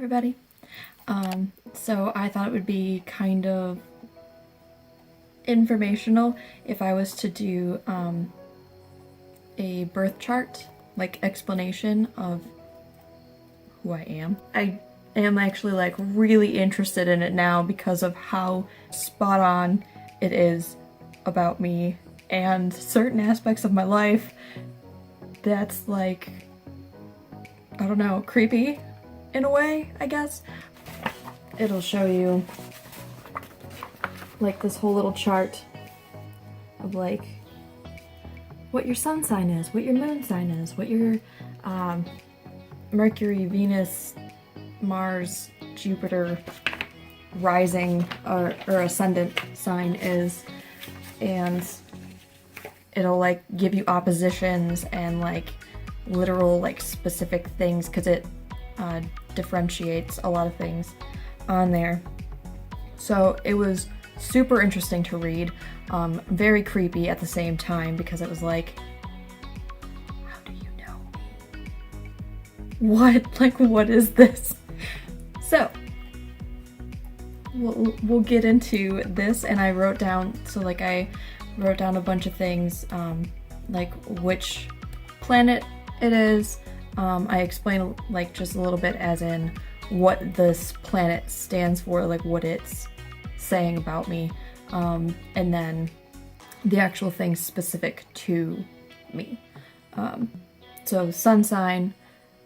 everybody. So I thought it would be kind of informational if I was to do a birth chart, like explanation of who I am. I am actually like really interested in it now because of how spot on it is about me and certain aspects of my life that's like, I don't know, creepy in a way, I guess. It'll show you like this whole little chart of like what your sun sign is, what your moon sign is, what your Mercury, Venus, Mars, Jupiter, rising or ascendant sign is, and it'll like give you oppositions and like literal like specific things because it differentiates a lot of things on there. So it was super interesting to read, very creepy at the same time because it was like, how do you know me? What? Like, what is this? So we'll get into this, and I wrote down a bunch of things, like which planet it is. I explained like just a little bit as in what this planet stands for, like what it's saying about me, and then the actual things specific to me. So sun sign,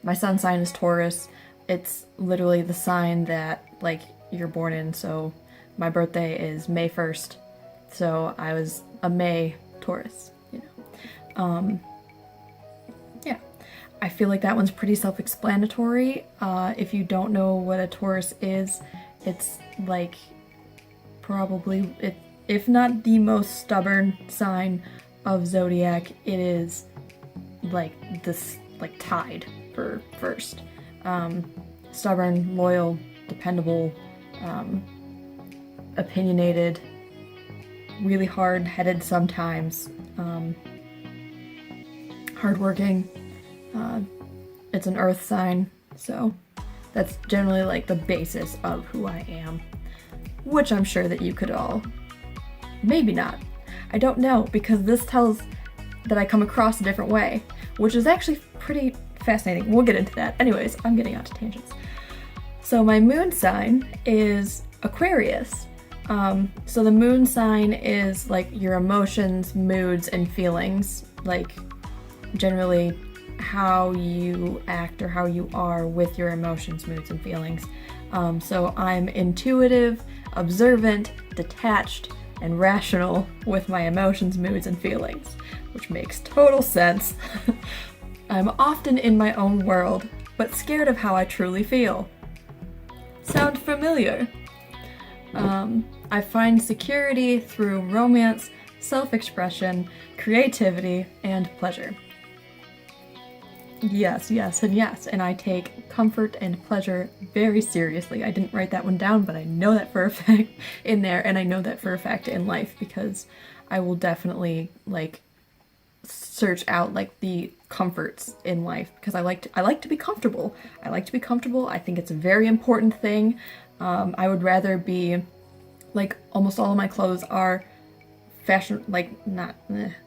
my sun sign is Taurus. It's literally the sign that like you're born in, so my birthday is May 1st, so I was a May Taurus, you know. Yeah, I feel like that one's pretty self-explanatory. If you don't know what a Taurus is, it's like probably, if not the most stubborn sign of zodiac, it is like this, like tied for first. Stubborn, loyal, dependable, opinionated, really hard-headed sometimes, hardworking. It's an earth sign, so that's generally like the basis of who I am, which I'm sure that you could all, maybe not, I don't know, because this tells that I come across a different way, which is actually pretty fascinating. We'll get into that. Anyways, I'm getting onto tangents. So my moon sign is Aquarius. So the moon sign is like your emotions, moods, and feelings, like generally how you act or how you are with your emotions, moods, and feelings. So I'm intuitive, observant, detached, and rational with my emotions, moods, and feelings, which makes total sense. I'm often in my own world, but scared of how I truly feel. Sound familiar? I find security through romance, self-expression, creativity, and pleasure. Yes, yes, and yes, and I take comfort and pleasure very seriously. I didn't write that one down, but I know that for a fact in there, and I know that for a fact in life, because I will definitely like search out like the comforts in life, because I like to be comfortable. I like to be comfortable. I think it's a very important thing. I would rather be like, almost all of my clothes are fashion, like not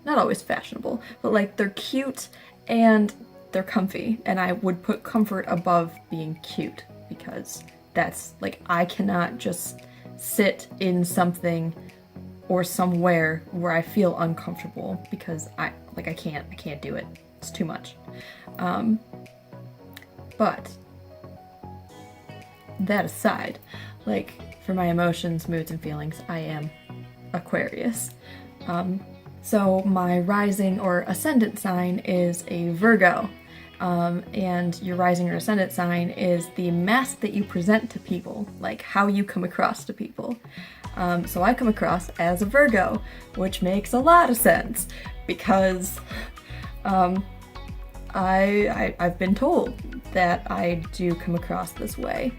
always fashionable, but like they're cute and they're comfy, and I would put comfort above being cute, because that's like, I cannot just sit in something or somewhere where I feel uncomfortable, because I can't do it. It's too much. But that aside, like for my emotions, moods, and feelings, I am Aquarius. So my rising or ascendant sign is a Virgo. And your rising or ascendant sign is the mask that you present to people, like how you come across to people. So I come across as a Virgo, which makes a lot of sense, because I've been told that I do come across this way.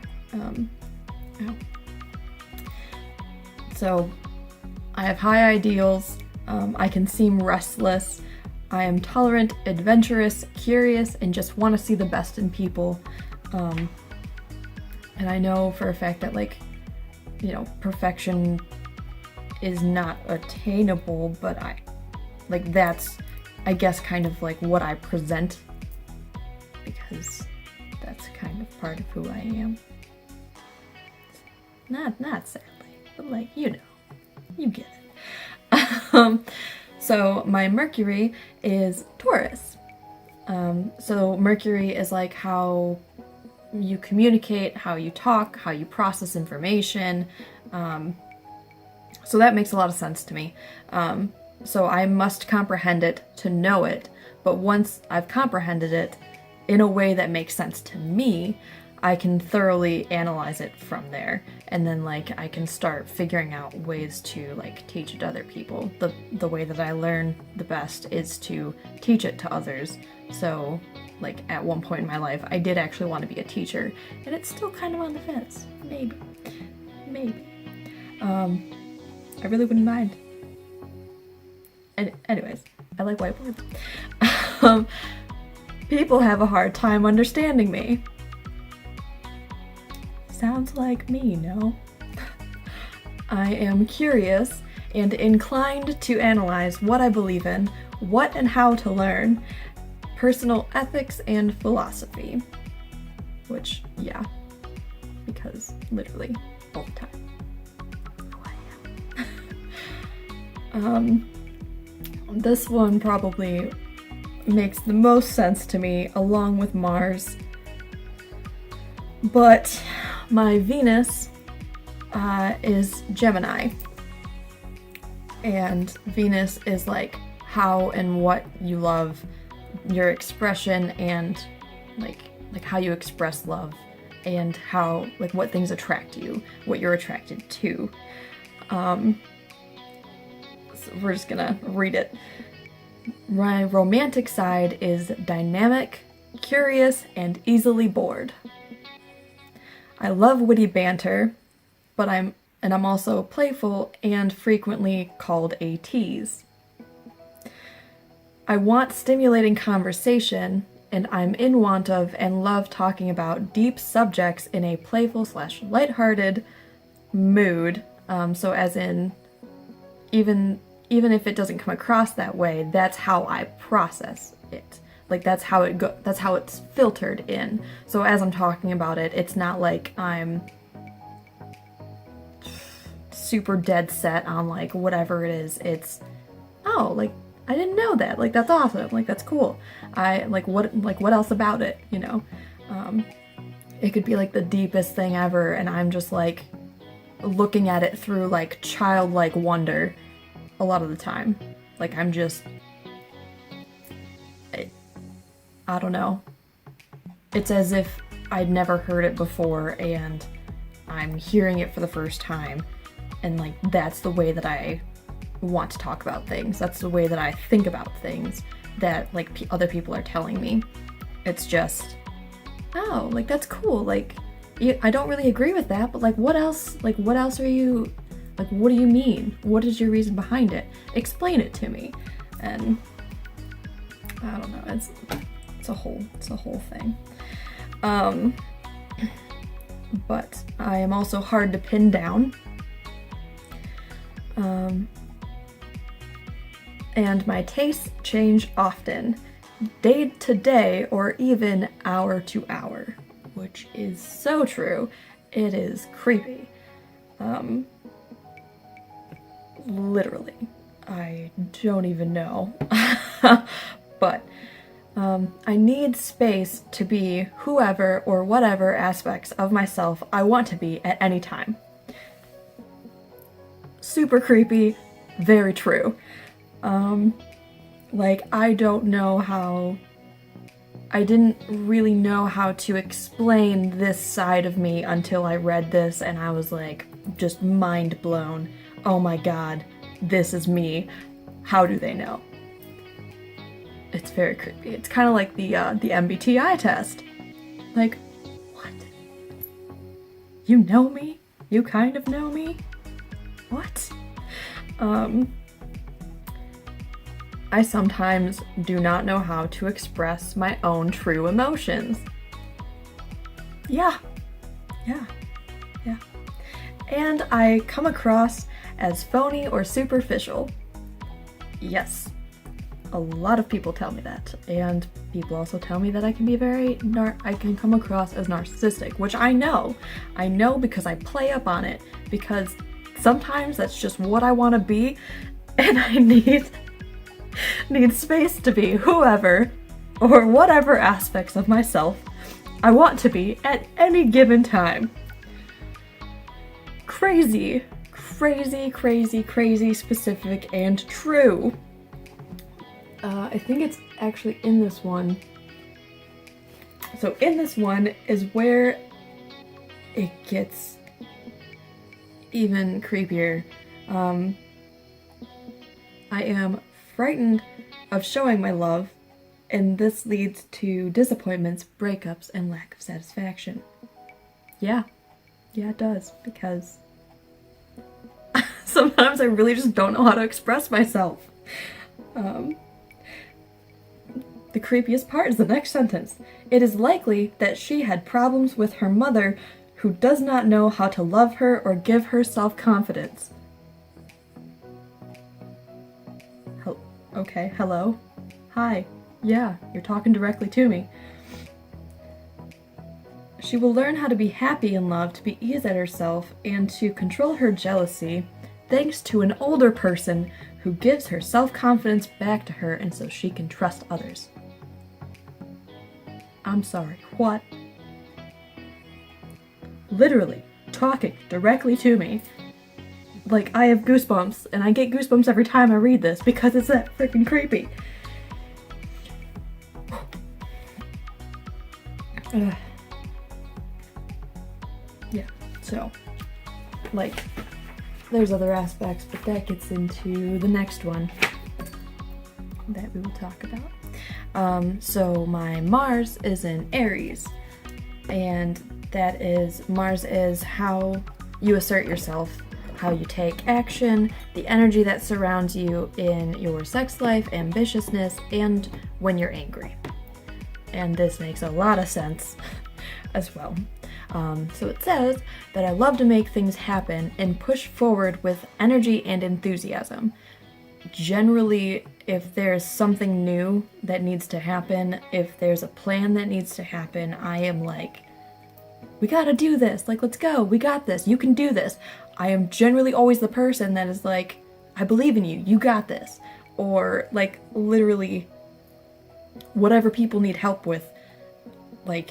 So I have high ideals, I can seem restless, I am tolerant, adventurous, curious, and just want to see the best in people. And I know for a fact that, like, you know, perfection is not attainable, but that's, I guess, kind of like what I present, because that's kind of part of who I am. Not sadly, but like, you know, you get it. So my Mercury is Taurus. So Mercury is like how you communicate, how you talk, how you process information. So that makes a lot of sense to me. So I must comprehend it to know it, but once I've comprehended it in a way that makes sense to me, I can thoroughly analyze it from there, and then like I can start figuring out ways to like teach it to other people. The way that I learn the best is to teach it to others. So like at one point in my life I did actually want to be a teacher, and it's still kind of on the fence. Maybe. I really wouldn't mind. Anyways, I like whiteboards. People have a hard time understanding me. Sounds like me, no? I am curious and inclined to analyze what I believe in, what and how to learn, personal ethics and philosophy. Which, yeah, because literally all the time. Who I am. This one probably makes the most sense to me, along with Mars. But my Venus is Gemini. And Venus is like how and what you love, your expression, and like how you express love, and how, like, what things attract you, what you're attracted to. So we're just gonna read it. My romantic side is dynamic, curious, and easily bored. I love witty banter, but I'm also playful and frequently called a tease. I want stimulating conversation, and I'm in want of and love talking about deep subjects in a playful / lighthearted mood. So as in, even if it doesn't come across that way, that's how I process it. Like that's how it's filtered in. So as I'm talking about it, it's not like I'm super dead set on like whatever it is. It's, oh, like I didn't know that. Like that's awesome. Like that's cool. I like what else about it, you know? It could be like the deepest thing ever, and I'm just like looking at it through like childlike wonder a lot of the time. Like I'm just, I don't know. It's as if I'd never heard it before and I'm hearing it for the first time, and like that's the way that I want to talk about things. That's the way that I think about things that like other people are telling me. It's just, oh, like that's cool. Like I don't really agree with that, but like what else are you, like what do you mean? What is your reason behind it? Explain it to me. And I don't know, it's a whole thing. But I am also hard to pin down. And my tastes change often, day to day or even hour to hour, which is so true. It is creepy. Literally. I don't even know. But I need space to be whoever or whatever aspects of myself I want to be at any time. Super creepy, very true. Like, I didn't really know how to explain this side of me until I read this, and I was like, just mind blown. Oh my god, this is me. How do they know? It's very creepy. It's kind of like the MBTI test. Like, what? You know me? You kind of know me? What? I sometimes do not know how to express my own true emotions. Yeah, Yeah. And I come across as phony or superficial. Yes. A lot of people tell me that, and people also tell me that I can be I can come across as narcissistic, which I know because I play up on it, because sometimes that's just what I want to be, and I need space to be whoever or whatever aspects of myself I want to be at any given time. Crazy specific and true. I think it's actually in this one. So in this one is where it gets even creepier. I am frightened of showing my love, and this leads to disappointments, breakups, and lack of satisfaction. Yeah, it does, because sometimes I really just don't know how to express myself. The creepiest part is the next sentence. It is likely that she had problems with her mother, who does not know how to love her or give her self-confidence. Okay, hello? Hi. Yeah, you're talking directly to me. She will learn how to be happy in love, to be ease at herself, and to control her jealousy, thanks to an older person who gives her self-confidence back to her, and so she can trust others. I'm sorry, what? Literally, talking directly to me. Like, I have goosebumps, and I get goosebumps every time I read this because it's that freaking creepy. Yeah, so, like, there's other aspects, but that gets into the next one that we will talk about. So my Mars is in Aries, and that is, Mars is how you assert yourself, how you take action, the energy that surrounds you in your sex life, ambitiousness, and when you're angry. And this makes a lot of sense as well. So it says that I love to make things happen and push forward with energy and enthusiasm. Generally, if there's something new that needs to happen, if there's a plan that needs to happen, I am like, we gotta do this, like, let's go, we got this, you can do this. I am generally always the person that is like, I believe in you, you got this. Or, like, literally, whatever people need help with, like,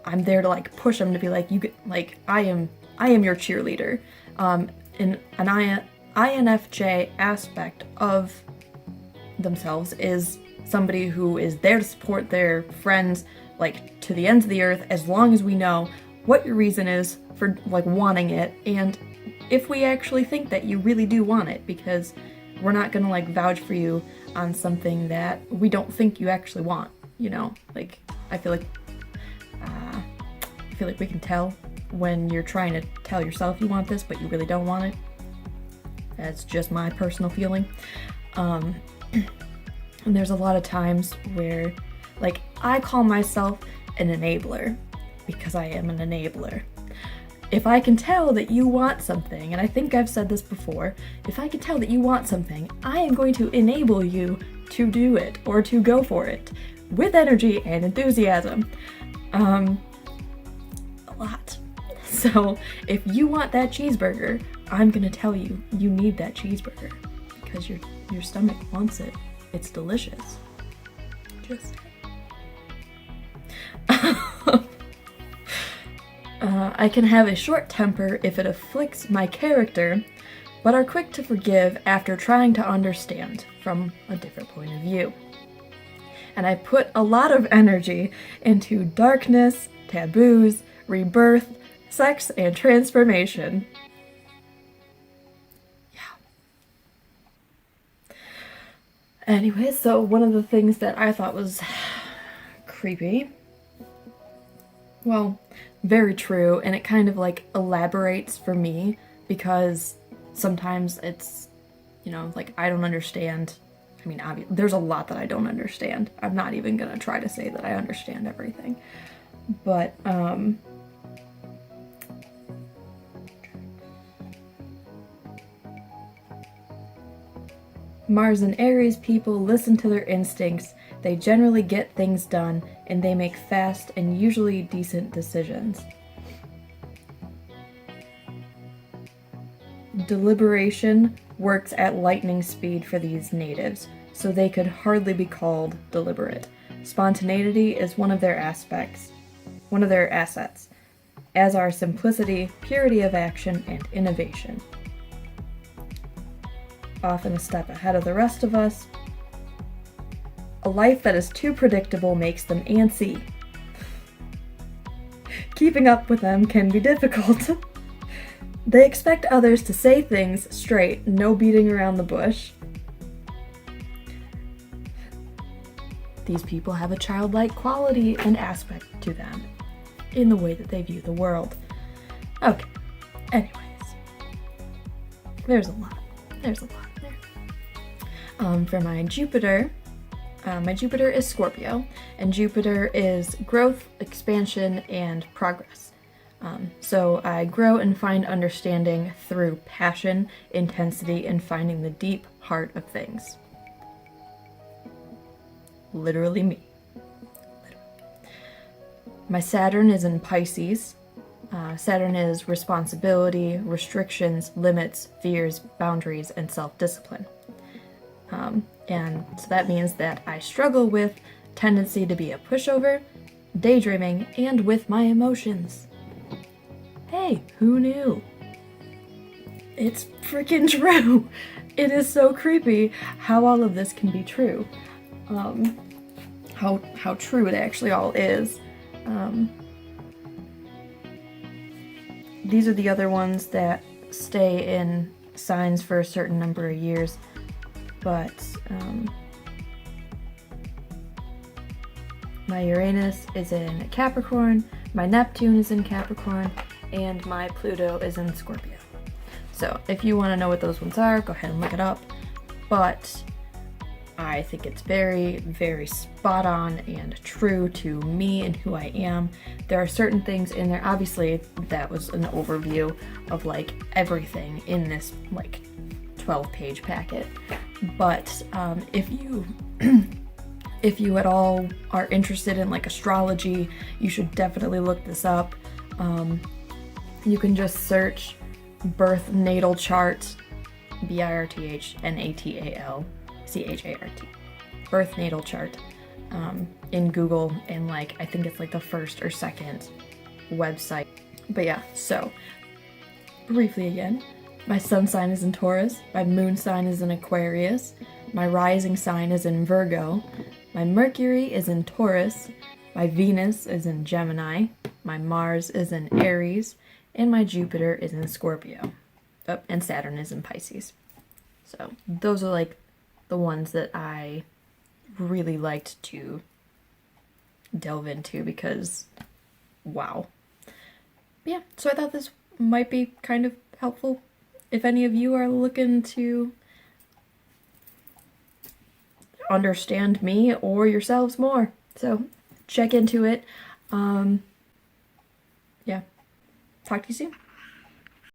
I'm there to, like, push them to be like, you get, like, I am your cheerleader. In an INFJ aspect of themselves is somebody who is there to support their friends, like, to the ends of the earth, as long as we know what your reason is for, like, wanting it, and if we actually think that you really do want it, because we're not gonna, like, vouch for you on something that we don't think you actually want, you know? Like, I feel like we can tell when you're trying to tell yourself you want this, but you really don't want it. That's just my personal feeling. And there's a lot of times where, like, I call myself an enabler, because I am an enabler. If I can tell that you want something, and I think I've said this before, if I can tell that you want something, I am going to enable you to do it, or to go for it, with energy and enthusiasm. A lot. So, if you want that cheeseburger, I'm gonna tell you, you need that cheeseburger, because your stomach wants it. It's delicious. Just I can have a short temper if it afflicts my character, but are quick to forgive after trying to understand from a different point of view. And I put a lot of energy into darkness, taboos, rebirth, sex, and transformation. Anyway, so one of the things that I thought was creepy, well, very true, and it kind of, like, elaborates for me, because sometimes it's, you know, like, I don't understand. I mean, there's a lot that I don't understand. I'm not even gonna try to say that I understand everything. But, Mars and Aries people listen to their instincts, they generally get things done, and they make fast and usually decent decisions. Deliberation works at lightning speed for these natives, so they could hardly be called deliberate. Spontaneity is one of their assets, as are simplicity, purity of action, and innovation. Often a step ahead of the rest of us. A life that is too predictable makes them antsy. Keeping up with them can be difficult. They expect others to say things straight, no beating around the bush. These people have a childlike quality and aspect to them in the way that they view the world. Okay, anyways. There's a lot there. For my Jupiter is Scorpio, and Jupiter is growth, expansion, and progress. So I grow and find understanding through passion, intensity, and finding the deep heart of things. Literally me. My Saturn is in Pisces. Saturn is responsibility, restrictions, limits, fears, boundaries, and self-discipline. And so that means that I struggle with tendency to be a pushover, daydreaming, and with my emotions. Hey, who knew? It's freaking true. It is so creepy how all of this can be true. How true it actually all is. These are the other ones that stay in signs for a certain number of years, but my Uranus is in Capricorn, my Neptune is in Capricorn, and my Pluto is in Scorpio. So if you want to know what those ones are, go ahead and look it up. But I think it's very, very spot on and true to me and who I am. There are certain things in there. Obviously, that was an overview of like everything in this like 12-page packet. But if you at all are interested in like astrology, you should definitely look this up. You can just search birth natal chart, BIRTHNATALCHART, birth natal chart, in Google, and like I think it's like the first or second website. But yeah, so briefly again, my sun sign is in Taurus, my moon sign is in Aquarius, my rising sign is in Virgo, my Mercury is in Taurus, my Venus is in Gemini, my Mars is in Aries, and my Jupiter is in Scorpio. Oh, and Saturn is in Pisces. So those are like the ones that I really liked to delve into because, wow. But yeah, so I thought this might be kind of helpful if any of you are looking to understand me or yourselves more. So check into it. Yeah. Talk to you soon.